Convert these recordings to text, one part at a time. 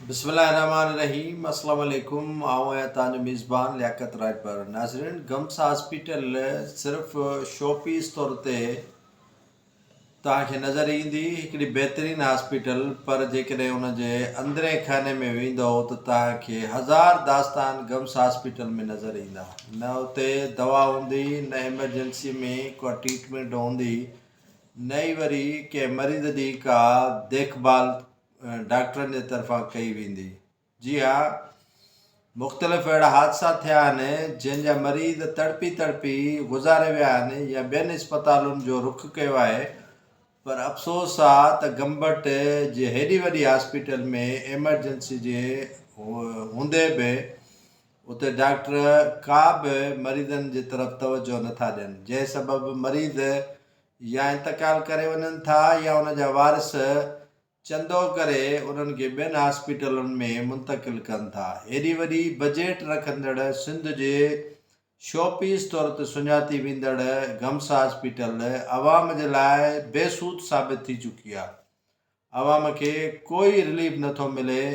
बिस्मिल्लाहिर्रहमानिर्रहीम अस्सलाम वालेकुम। आऊं आहियां तव्हांजो मेज़बान लियाकत राजपर। नाज़रीन, गम्स हॉस्पिटल सिर्फ़ु शो पीस तौर ते तव्हांखे नज़र ईंदी हिकिड़ी बहितरीनु हॉस्पिटल, पर जेकॾहिं उन जे अंदरे खाने में वेंदो त तव्हांखे हज़ार दास्तान गम्स हॉस्पिटल में नज़र ईंदा। न उते दवा हूंदी, न एमरजेंसी में को ट्रीटमेंट हूंदी, न ई वरी कंहिं मरीज़ जी का देखभाल डॉक्टरनि जे तरफ़ां कई वेंदी। जी हाँ, मुख़्तलिफ़ अहिड़ा हादसा थिया आहिनि जंहिंजा मरीज़ तड़पी तड़पी गुज़ारे विया आहिनि या ॿियनि इस्पतालुनि जो रुख़ कयो आहे। पर अफ़सोस आहे त गंबट जे हेॾी वॾी हॉस्पिटल में एमरजेंसी जे हूंदे बि उते डॉक्टर का बि मरीज़नि जे तरफ़ तवजो नथा ॾियनि, जंहिं सबबु मरीज़ या इंतकाल करे वञनि था या उन जा वारिस चंदो करे उन्हनि खे ॿियनि हॉस्पिटलुनि में मुंतक़िल कनि था। हेॾी वॾी बजट रखंदड़ सिंध जे शोपीस तौर ते सुञाती वेंदड़ गम्स हॉस्पिटल आवाम जे लाइ बेसूद साबित थी चुकी आहे। आवाम खे कोई रिलीफ नथो मिले।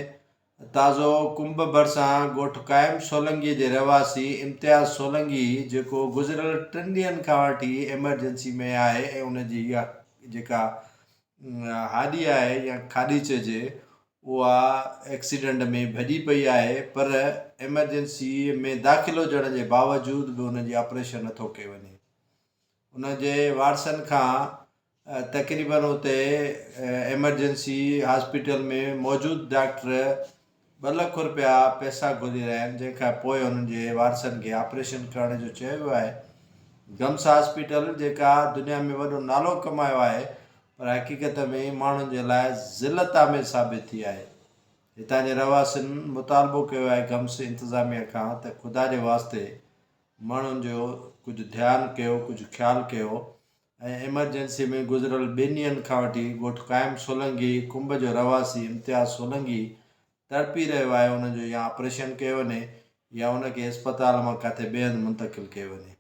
ताज़ो कुंभ भरिसां ॻोठ क़ाइम सोलंगी जे रहवासी इम्तियाज़ सोलंगी, जेको गुज़िरियल 3 ॾींहंनि खां वठी एमरजेंसी में आहे ऐं उनजी इहा जेका हाॾी आहे या खाॾी चइजे, उहा एक्सीडेंट में भॼी पई आहे, पर एमरजेंसी में दाख़िल हुजण जे बावजूद बि उनजी ऑपरेशन नथो कयो वञे। उनजे वारसनि खां तक़रीबन उते एमरजेंसी हॉस्पिटल में मौजूदु डॉक्टर 2 लख रुपया पैसा घुरी रहिया आहिनि, जंहिंखां पोइ उन्हनि जे वारसनि खे ऑपरेशन करण जो चयो वियो आहे। गम्स हॉस्पिटल जेका दुनिया में वॾो नालो कमायो आहे, पर हक़ीक़त में माण्हुनि जे लाइ ज़िलत आमेर साबित थी आहे। हितां जे रहवासियुनि मुतालबो कयो आहे गम्स इंतिज़ामिया खां त ख़ुदा जे वास्ते माण्हुनि जो कुझु ध्यानु कयो, कुझु ख़्यालु कयो ऐं एमरजेंसी में गुज़िरियल 2 ॾींहंनि खां वठी ॻोठ क़ाइम सोलंगी कुंभ जो रहवासी इम्तियाज़ सोलंगी तड़पी रहियो आहे, उनजो या ऑपरेशन कयो वञे या उनखे अस्पताल मां किथे ॿिए हंधि मुंतक़िल कयो वञे।